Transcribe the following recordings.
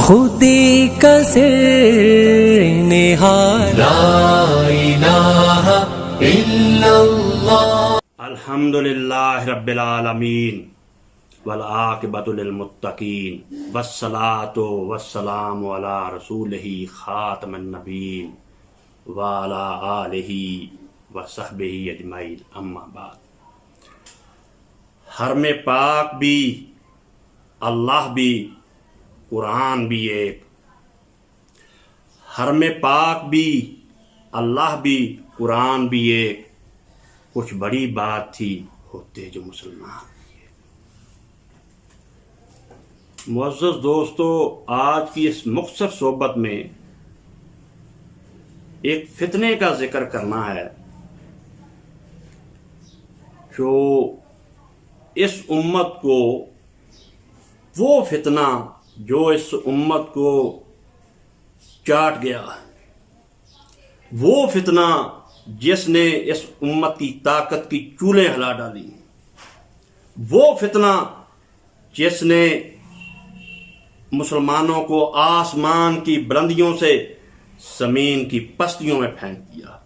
خودی کا سر نہاد لا الہ الا اللہ۔ الحمدللہ رب العالمین والعاقبۃ للمتقین والصلاۃ والسلام علی رسولہ خاتم النبیین وعلی آلہ وصحبہ اجمعین، اما بعد۔ حرم پاک بھی، اللہ بھی، قرآن بھی ایک۔ حرم پاک بھی، اللہ بھی، قرآن بھی ایک۔ کچھ بڑی بات تھی، ہوتے جو مسلمان۔ معزز دوستو، آج کی اس مختصر صحبت میں ایک فتنے کا ذکر کرنا ہے جو اس امت کو، وہ فتنہ جو اس امت کو چاٹ گیا، وہ فتنہ جس نے اس امت کی طاقت کی چولیں ہلا ڈالی، وہ فتنہ جس نے مسلمانوں کو آسمان کی بلندیوں سے زمین کی پستیوں میں پھینک دیا۔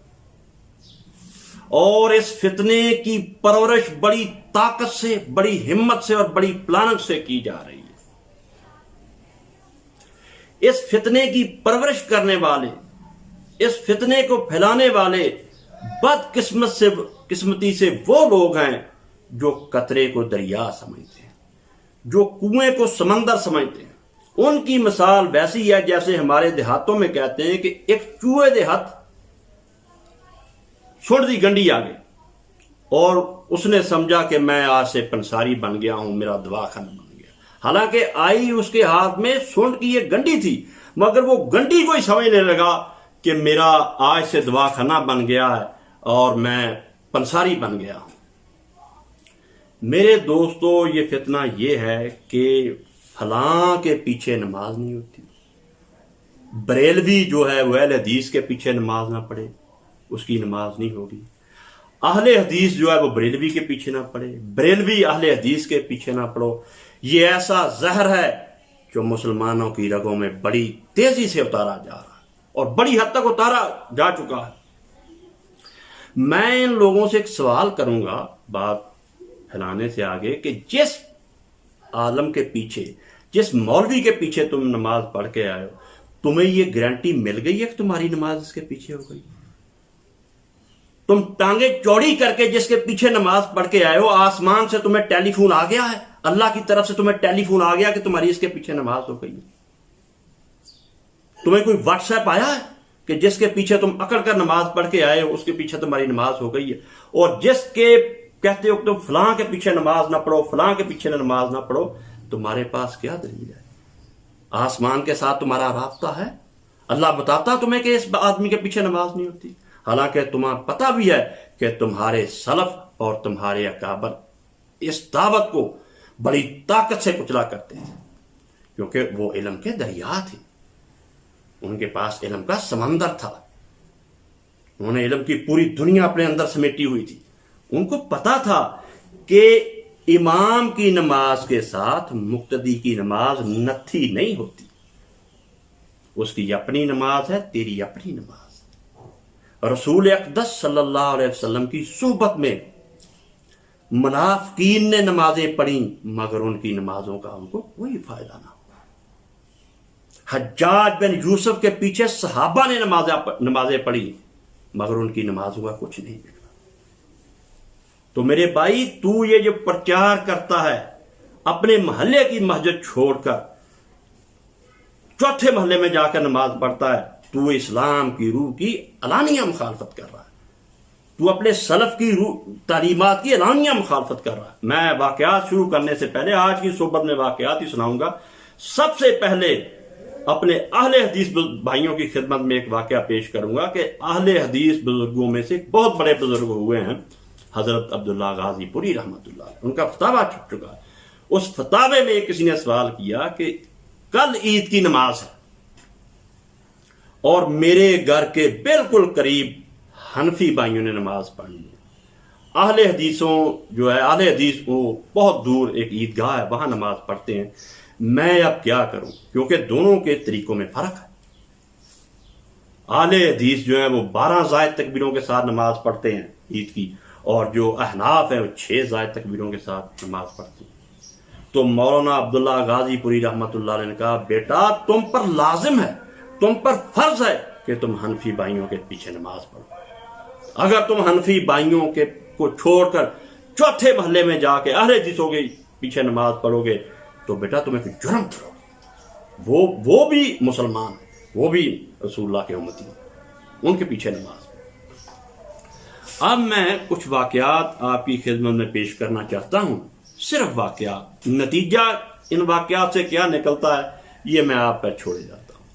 اور اس فتنے کی پرورش بڑی طاقت سے، بڑی ہمت سے اور بڑی پلاننگ سے کی جا رہی ہے۔ اس فتنے کی پرورش کرنے والے، اس فتنے کو پھیلانے والے قسمتی سے وہ لوگ ہیں جو قطرے کو دریا سمجھتے ہیں، جو کنویں کو سمندر سمجھتے ہیں۔ ان کی مثال ویسی ہے جیسے ہمارے دیہاتوں میں کہتے ہیں کہ ایک چوہے دے ہاتھ سنڈ دی گنڈی آ گئی اور اس نے سمجھا کہ میں آج سے پنساری بن گیا ہوں، میرا دواخانہ بن گیا۔ حالانکہ آئی اس کے ہاتھ میں سنڈ کی ایک گنڈی تھی، مگر وہ گنڈی کو ہی سمجھنے لگا کہ میرا آج سے دواخانہ بن گیا ہے اور میں پنساری بن گیا ہوں۔ میرے دوستو، یہ فتنہ یہ ہے کہ فلاں کے پیچھے نماز نہیں ہوتی، بریلوی جو ہے وہ اہل حدیث کے پیچھے نماز نہ پڑھے، اس کی نماز نہیں ہوگی۔ اہل حدیث جو ہے وہ بریلوی کے پیچھے نہ پڑھے، بریلوی اہل حدیث کے پیچھے نہ پڑھو۔ یہ ایسا زہر ہے جو مسلمانوں کی رگوں میں بڑی تیزی سے اتارا جا رہا ہے اور بڑی حد تک اتارا جا چکا ہے۔ میں ان لوگوں سے ایک سوال کروں گا بات پھیلانے سے آگے کہ جس عالم کے پیچھے، جس مولوی کے پیچھے تم نماز پڑھ کے آئے ہو، تمہیں یہ گارنٹی مل گئی ہے کہ تمہاری نماز اس کے پیچھے ہو گئی؟ تم ٹانگیں چوڑی کر کے جس کے پیچھے نماز پڑھ کے آئے ہو، آسمان سے تمہیں ٹیلی فون آ گیا ہے، اللہ کی طرف سے تمہیں ٹیلی فون آ گیا کہ تمہاری اس کے پیچھے نماز ہو گئی؟ تمہیں کوئی واٹس ایپ آیا ہے کہ جس کے پیچھے تم اکڑ کر نماز پڑھ کے آئے ہو اس کے پیچھے تمہاری نماز ہو گئی ہے؟ اور جس کے کہتے ہو کہ تم فلاں کے پیچھے نماز نہ پڑھو، فلاں کے پیچھے نماز نہ پڑھو، تمہارے پاس کیا دلیل ہے؟ آسمان کے ساتھ تمہارا رابطہ ہے؟ اللہ بتاتا تمہیں کہ اس آدمی کے پیچھے نماز نہیں ہوتی، حالانکہ تمہیں پتہ بھی ہے کہ تمہارے سلف اور تمہارے اکابر اس دعوت کو بڑی طاقت سے کچلا کرتے ہیں، کیونکہ وہ علم کے دریا تھے، ان کے پاس علم کا سمندر تھا، انہوں نے علم کی پوری دنیا اپنے اندر سمیٹی ہوئی تھی۔ ان کو پتا تھا کہ امام کی نماز کے ساتھ مقتدی کی نماز نتھی نہیں ہوتی، اس کی اپنی نماز ہے، تیری اپنی نماز۔ رسول اقدس صلی اللہ علیہ وسلم کی صحبت میں منافقین نے نمازیں پڑھیں مگر ان کی نمازوں کا ان کو کوئی فائدہ نہ ہوا۔ حجاج بن یوسف کے پیچھے صحابہ نے نمازیں پڑھی مگر ان کی نمازوں کا کچھ نہیں ملا۔ تو میرے بھائی، تو یہ جو پرچار کرتا ہے، اپنے محلے کی مسجد چھوڑ کر چوتھے محلے میں جا کر نماز پڑھتا ہے، تو اسلام کی روح کی علانیہ مخالفت کر رہا ہے، تو اپنے سلف کی تعلیمات کی علانیہ مخالفت کر رہا ہے۔ میں واقعات شروع کرنے سے پہلے آج کی صحبت میں واقعات ہی سناؤں گا۔ سب سے پہلے اپنے اہل حدیث بھائیوں کی خدمت میں ایک واقعہ پیش کروں گا کہ اہل حدیث بزرگوں میں سے بہت بڑے بزرگ ہوئے ہیں، حضرت عبداللہ غازی پوری رحمۃ اللہ علیہ، ان کا فتاویٰ چھپ چکا ہے۔ اس فتاوے میں کسی نے سوال کیا کہ کل عید کی نماز ہے اور میرے گھر کے بالکل قریب حنفی بھائیوں نے نماز پڑھنی ہے، اہل حدیث وہ بہت دور ایک عیدگاہ ہے، وہاں نماز پڑھتے ہیں، میں اب کیا کروں، کیونکہ دونوں کے طریقوں میں فرق ہے۔ اہل حدیث جو ہیں وہ 12 زائد تکبیروں کے ساتھ نماز پڑھتے ہیں عید کی، اور جو احناف ہیں وہ 6 زائد تکبیروں کے ساتھ نماز پڑھتے ہیں۔ تو مولانا عبداللہ غازی پوری رحمۃ اللہ علیہ نے کہا بیٹا تم پر لازم ہے، تم پر فرض ہے کہ تم حنفی بھائیوں کے پیچھے نماز پڑھو۔ اگر تم حنفی بھائیوں کے کو چھوڑ کر چوتھے محلے میں جا کے اہل حدیثوں کے پیچھے نماز پڑھو گے تو بیٹا تمہیں کوئی جرم کرو گے۔ وہ بھی مسلمان ہیں، وہ بھی رسول اللہ کے امتی ہیں، ان کے پیچھے نماز پڑھو۔ اب میں کچھ واقعات آپ کی خدمت میں پیش کرنا چاہتا ہوں، صرف واقعات، نتیجہ ان واقعات سے کیا نکلتا ہے یہ میں آپ پر چھوڑے جاتا ہوں۔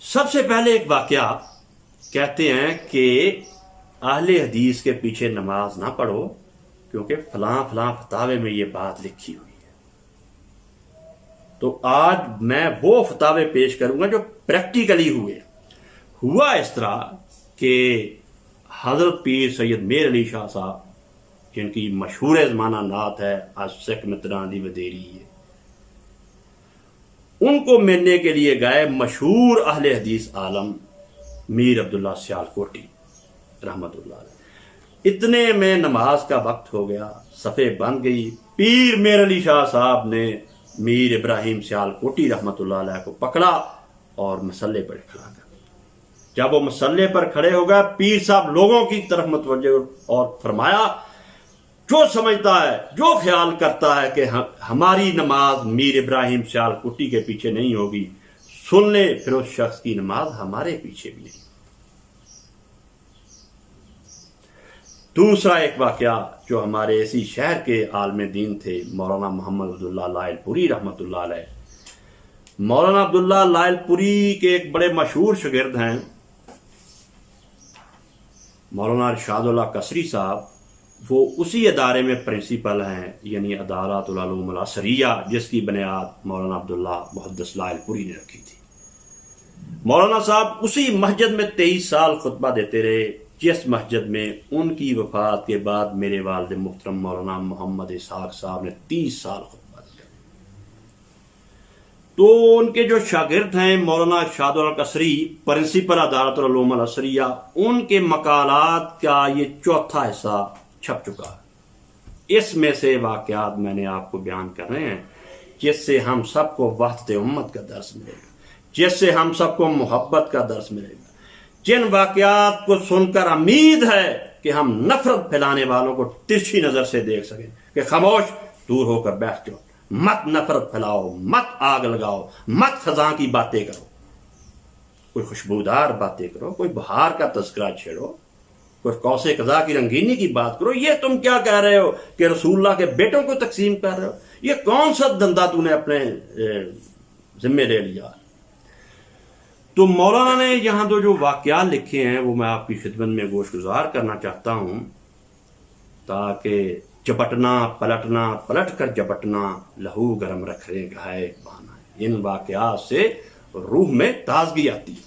سب سے پہلے ایک واقعہ، کہتے ہیں کہ اہل حدیث کے پیچھے نماز نہ پڑھو کیونکہ فلاں فلاں فتاوے میں یہ بات لکھی ہوئی ہے۔ تو آج میں وہ فتاوے پیش کروں گا جو پریکٹیکلی ہوئے۔ ہوا اس طرح کہ حضرت پیر سید میر علی شاہ صاحب، جن کی مشہور زمانہ نعت ہے آج سکھ متران دی ودیری ہے، ان کو ملنے کے لیے گئے مشہور اہل حدیث عالم میر عبداللہ سیالکوٹی رحمت اللہ علیہ۔ اتنے میں نماز کا وقت ہو گیا، صفیں بن گئی، پیر میر علی شاہ صاحب نے میر ابراہیم سیالکوٹی رحمت اللہ علیہ کو پکڑا اور مسلے پر کھڑا کر۔ جب وہ مسلے پر کھڑے ہو گئے، پیر صاحب لوگوں کی طرف متوجہ اور فرمایا جو سمجھتا ہے، جو خیال کرتا ہے کہ ہماری نماز میر ابراہیم سیالکوٹی کے پیچھے نہیں ہوگی، سن لے پھر اس شخص کی نماز ہمارے پیچھے بھی نہیں۔ دوسرا ایک واقعہ جو ہمارے اسی شہر کے عالم دین تھے، مولانا محمد عبداللہ لائل پوری رحمۃ اللہ علیہ۔ مولانا عبداللہ لائل پوری کے ایک بڑے مشہور شاگرد ہیں مولانا ارشاد اللہ قصری صاحب، وہ اسی ادارے میں پرنسپل ہیں، یعنی ادارات العلوم العصریہ، جس کی بنیاد مولانا عبداللہ محدث لائل پوری نے رکھی تھی۔ مولانا صاحب اسی مسجد میں 23 سال خطبہ دیتے رہے جس مسجد میں ان کی وفات کے بعد میرے والد محترم مولانا محمد اسحاق صاحب نے 30 سال خطبہ دیا۔ تو ان کے جو شاگرد ہیں مولانا ارشاد اللہ قصری، پرنسپل ادارت العلوم العصریہ، ان کے مقالات کا یہ چوتھا حصہ چھپ چکا ہے۔ اس میں سے واقعات میں نے آپ کو بیان کر رہے ہیں جس سے ہم سب کو وحدت امت کا درس ملے گا، جس سے ہم سب کو محبت کا درس ملے گا، جن واقعات کو سن کر امید ہے کہ ہم نفرت پھیلانے والوں کو ترچھی نظر سے دیکھ سکیں کہ خاموش دور ہو کر بیٹھ جاؤ، مت نفرت پھیلاؤ، مت آگ لگاؤ، مت خزاں کی باتیں کرو، کوئی خوشبودار باتیں کرو، کوئی بہار کا تذکرہ چھیڑو، کوئی قوس قزح کی رنگینی کی بات کرو۔ یہ تم کیا کہہ رہے ہو کہ رسول اللہ کے بیٹوں کو تقسیم کر رہے ہو؟ یہ کون سا دندہ تو نے اپنے ذمے لے لیا؟ تو مولانا نے یہاں جو واقعات لکھے ہیں وہ میں آپ کی خدمت میں گوش گزار کرنا چاہتا ہوں، تاکہ جپٹنا پلٹنا پلٹ کر جپٹنا لہو گرم رکھنے کا ہے بہانا ہے۔ ان واقعات سے روح میں تازگی آتی ہے۔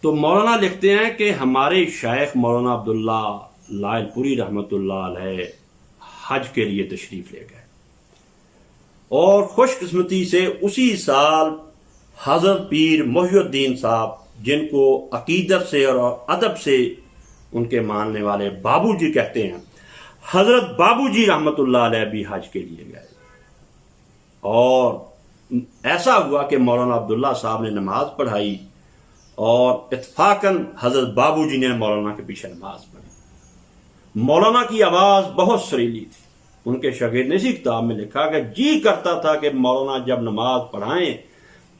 تو مولانا لکھتے ہیں کہ ہمارے شیخ مولانا عبداللہ لائل پوری رحمت اللہ علیہ حج کے لیے تشریف لے گئے، اور خوش قسمتی سے اسی سال حضرت پیر محی الدین صاحب، جن کو عقیدت سے اور ادب سے ان کے ماننے والے بابو جی کہتے ہیں، حضرت بابو جی رحمت اللہ علیہ بھی حج کے لیے گئے، اور ایسا ہوا کہ مولانا عبداللہ صاحب نے نماز پڑھائی اور اتفاقاً حضرت بابو جی نے مولانا کے پیچھے نماز پڑھی۔ مولانا کی آواز بہت سریلی تھی۔ ان کے شاگرد نے اسی کتاب میں لکھا کہ جی کرتا تھا کہ مولانا جب نماز پڑھائیں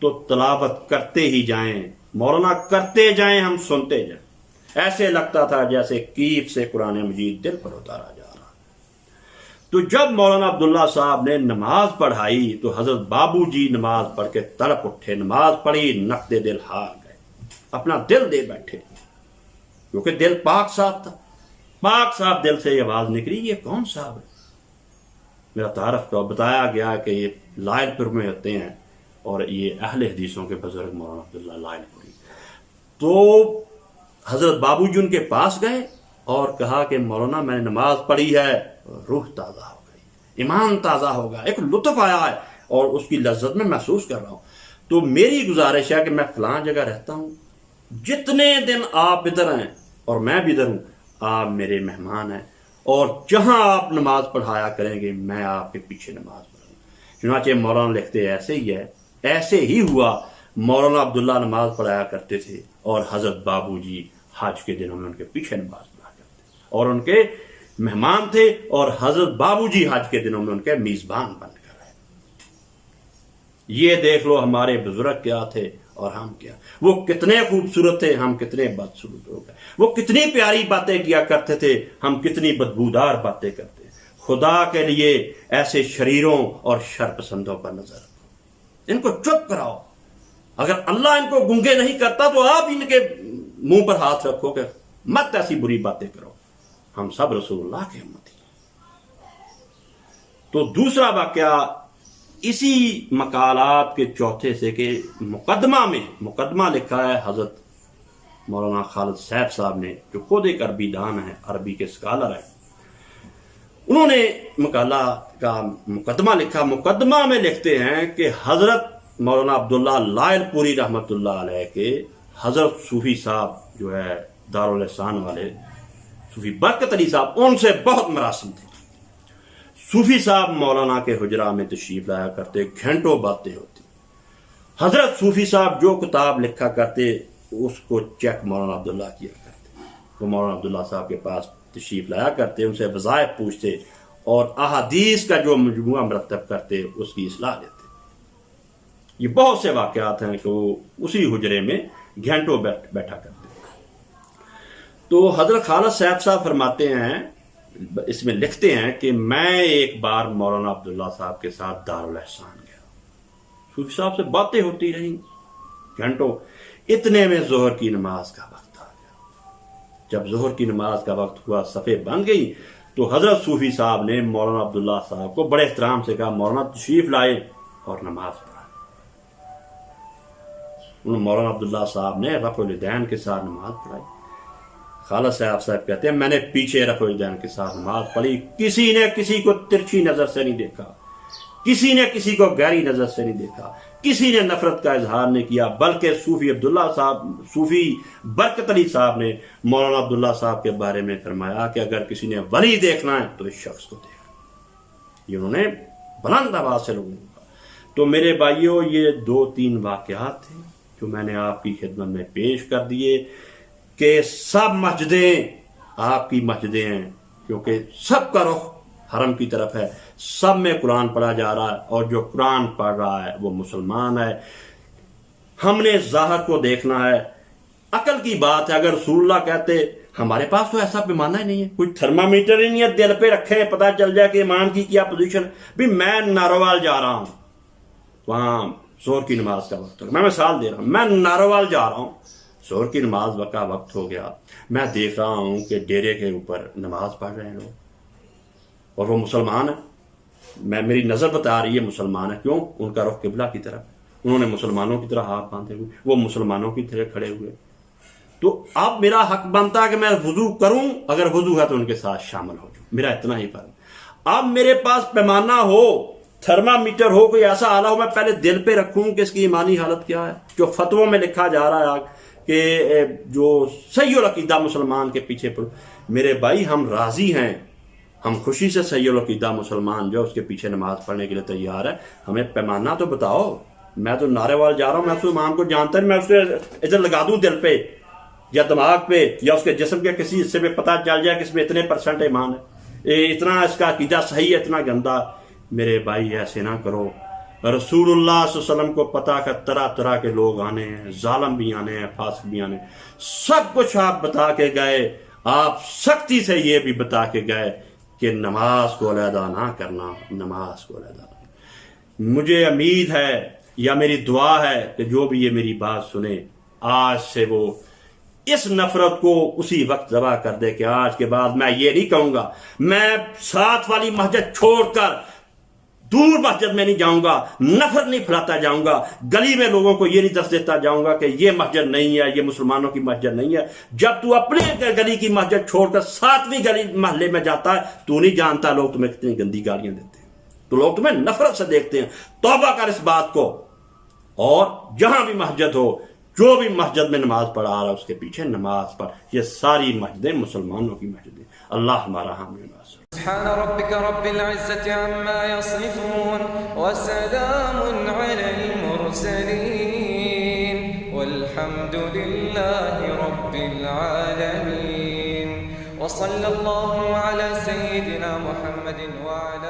تو تلاوت کرتے ہی جائیں، مولانا کرتے جائیں، ہم سنتے جائیں۔ ایسے لگتا تھا جیسے کیف سے قرآن مجید دل پر اتارا جا رہا۔ تو جب مولانا عبداللہ صاحب نے نماز پڑھائی تو حضرت بابو جی نماز پڑھ کے تڑپ اٹھے، نماز پڑھی، نقد دل ہار گئے، اپنا دل دے بیٹھے، کیونکہ دل پاک صاحب تھا۔ پاک صاحب دل سے یہ آواز نکلی، یہ کون صاحب ہے؟ میرا تعارف تو بتایا گیا کہ یہ لائل پور میں ہوتے ہیں اور یہ اہل حدیثوں کے بزرگ مولانا عبداللہ لائل پوری۔ تو حضرت بابو جی ان کے پاس گئے اور کہا کہ مولانا میں نے نماز پڑھی ہے، روح تازہ ہو گئی، ایمان تازہ ہو گیا، ایک لطف آیا ہے، اور اس کی لذت میں محسوس کر رہا ہوں. تو میری گزارش ہے کہ میں فلاں جگہ رہتا ہوں، جتنے دن آپ ادھر ہیں اور میں بھی ادھر ہوں، آپ میرے مہمان ہیں، اور جہاں آپ نماز پڑھایا کریں گے میں آپ کے پیچھے نماز پڑھوں. چنانچہ مولانا لکھتے ہیں ایسے ہی ہے، ایسے ہی ہوا. مولانا عبداللہ نماز پڑھایا کرتے تھے اور حضرت بابو جی حج کے دنوں میں ان کے پیچھے نماز پڑھا کرتے تھے، اور ان کے مہمان تھے، اور حضرت بابو جی حج کے دنوں میں ان کے میزبان بن کر رہے. یہ دیکھ لو ہمارے بزرگ کیا تھے اور ہم کیا. وہ کتنے خوبصورت تھے، ہم کتنے بدسلوک ہو گئے. وہ کتنی پیاری باتیں کیا کرتے تھے، ہم کتنی بدبودار باتیں کرتے. خدا کے لیے ایسے شریروں اور شرپسندوں پر نظر رکھو، ان کو چپ کراؤ. اگر اللہ ان کو گنگے نہیں کرتا تو آپ ان کے منہ پر ہاتھ رکھو کہ مت ایسی بری باتیں کرو. ہم سب رسول اللہ کے امتی. تو دوسرا واقعہ اسی مقالات کے چوتھے سے کہ مقدمہ لکھا ہے حضرت مولانا خالد صاحب صاحب نے، جو خود ایک عربی دان ہے، عربی کے اسکالر ہیں. انہوں نے مقالہ کا مقدمہ لکھا. مقدمہ میں لکھتے ہیں کہ حضرت مولانا عبداللہ لائل پوری رحمۃ اللہ علیہ کے حضرت صوفی صاحب جو ہے دارالحسان والے صوفی برکت علی صاحب، ان سے بہت مراسم تھے. صوفی صاحب مولانا کے حجرہ میں تشریف لایا کرتے، گھنٹوں باتیں ہوتی. حضرت صوفی صاحب جو کتاب لکھا کرتے اس کو چیک مولانا عبداللہ کیا کرتے. وہ مولانا عبداللہ صاحب کے پاس تشریف لایا کرتے، ان سے وظائف پوچھتے اور احادیث کا جو مجموعہ مرتب کرتے اس کی اصلاح دیتے. یہ بہت سے واقعات ہیں کہ وہ اسی حجرے میں گھنٹوں بیٹھا کرتے. تو حضرت خالد صاحب فرماتے ہیں، اس میں لکھتے ہیں کہ میں ایک بار مولانا عبداللہ صاحب کے ساتھ دارالحسان گیا. صوفی صاحب سے باتیں ہوتی رہیں گھنٹوں. اتنے میں ظہر کی نماز کا وقت آ گیا. جب ظہر کی نماز کا وقت ہوا، صفیں بن گئی، تو حضرت صوفی صاحب نے مولانا عبداللہ صاحب کو بڑے احترام سے کہا مولانا تشریف لائے اور نماز پڑھا. مولانا عبداللہ صاحب نے رفع الیدین کے ساتھ نماز پڑھائی. خالد صاحب کہتے ہیں میں نے پیچھے رفع الیدین کے ساتھ نماز پڑھی. کسی نے کسی کو ترچھی نظر سے نہیں دیکھا، کسی نے کسی کو گہری نظر سے نہیں دیکھا، کسی نے نفرت کا اظہار نہیں کیا، بلکہ صوفی برکت علی صاحب نے مولانا عبداللہ صاحب کے بارے میں فرمایا کہ اگر کسی نے ولی دیکھنا ہے تو اس شخص کو دیکھنا. یہ انہوں نے بلند آواز سے لوگوں کو. تو میرے بھائیوں، یہ 2-3 واقعات تھے جو میں نے آپ کی خدمت میں پیش کر دیے کہ سب مسجدیں آپ کی مسجدیں ہیں، کیونکہ سب کا رخ حرم کی طرف ہے. سب میں قرآن پڑھا جا رہا ہے، اور جو قرآن پڑھ رہا ہے وہ مسلمان ہے. ہم نے ظاہر کو دیکھنا ہے. عقل کی بات ہے، اگر رسول اللہ کہتے ہمارے پاس تو ایسا پیمانہ ہی نہیں ہے، کوئی تھرمامیٹر ہی نہیں ہے دل پہ رکھے پتہ چل جائے کہ ایمان کی کیا پوزیشن. بھی میں ناروال جا رہا ہوں، وہاں ظہر کی نماز کا وقت ہو، میں مثال دے رہا ہوں، میں ناروال جا رہا ہوں، ظہر کی نماز کا وقت ہو گیا، میں دیکھ رہا ہوں کہ ڈیرے کے اوپر نماز پڑھ رہے ہیں لوگ، اور وہ مسلمان ہیں. میری نظر بتا رہی ہے مسلمان ہے. کیوں؟ ان کا رخ قبلہ کی طرف، انہوں نے مسلمانوں کی طرح ہاتھ باندھے ہوئے، وہ مسلمانوں کی طرح کھڑے ہوئے. تو اب میرا حق بنتا ہے کہ میں وضو کروں، اگر وضو ہے تو ان کے ساتھ شامل ہو جاؤں. میرا اتنا ہی فرق. اب میرے پاس پیمانہ ہو، تھرمامیٹر ہو، کوئی ایسا آلہ ہو، میں پہلے دل پہ رکھوں کہ اس کی ایمانی حالت کیا ہے. جو فتووں میں لکھا جا رہا ہے کہ جو صحیح العقیدہ مسلمان کے پیچھے پڑو. میرے بھائی، ہم راضی ہیں، ہم خوشی سے صحیح العقیدہ مسلمان جو اس کے پیچھے نماز پڑھنے کے لیے تیار ہے. ہمیں پیمانہ تو بتاؤ. میں تو نعرے وال جا رہا ہوں، میں اس امام کو جانتا نہیں، میں اس کے ادھر لگا دوں دل پہ یا دماغ پہ یا اس کے جسم کے کسی حصے پہ پتہ چل جائے کہ اس میں اتنے % ایمان ہے، اتنا اس کا عقیدہ صحیح ہے، اتنا گندا. میرے بھائی ایسے نہ کرو. رسول اللہ صلی اللہ علیہ وسلم کو پتا کہ طرح طرح کے لوگ آنے ہیں، ظالم بھی آنے ہیں، فاسق بھی آنے ہیں. سب کچھ آپ بتا کے گئے. آپ سختی سے یہ بھی بتا کے گئے کہ نماز کو علیحدہ نہ کرنا، نماز کو علیحدہ نہ. مجھے امید ہے یا میری دعا ہے کہ جو بھی یہ میری بات سنے، آج سے وہ اس نفرت کو اسی وقت ذبح کر دے کہ آج کے بعد میں یہ نہیں کہوں گا، میں ساتھ والی مسجد چھوڑ کر دور مسجد میں نہیں جاؤں گا، نفرت نہیں پھیلاتا جاؤں گا، گلی میں لوگوں کو یہ نہیں دس دیتا جاؤں گا کہ یہ مسجد نہیں ہے، یہ مسلمانوں کی مسجد نہیں ہے. جب تو اپنے گلی کی مسجد چھوڑ کر 7ویں گلی محلے میں جاتا ہے، تو نہیں جانتا لوگ تمہیں کتنی گندی گالیاں دیتے ہیں. تو لوگ تمہیں نفرت سے دیکھتے ہیں. توبہ کر اس بات کو, اور جہاں بھی مسجد ہو, جو بھی مسجد میں نماز پڑھا رہا ہے اس کے پیچھے نماز پڑھ. یہ ساری مسجدیں مسلمانوں کی مسجدیں. اللہ ہمارا حامی ناصر. سبحان ربك رب العزة عما يصفون وسلام على المرسلين والحمد لله رب العالمين وصلى الله على سيدنا محمد وعلى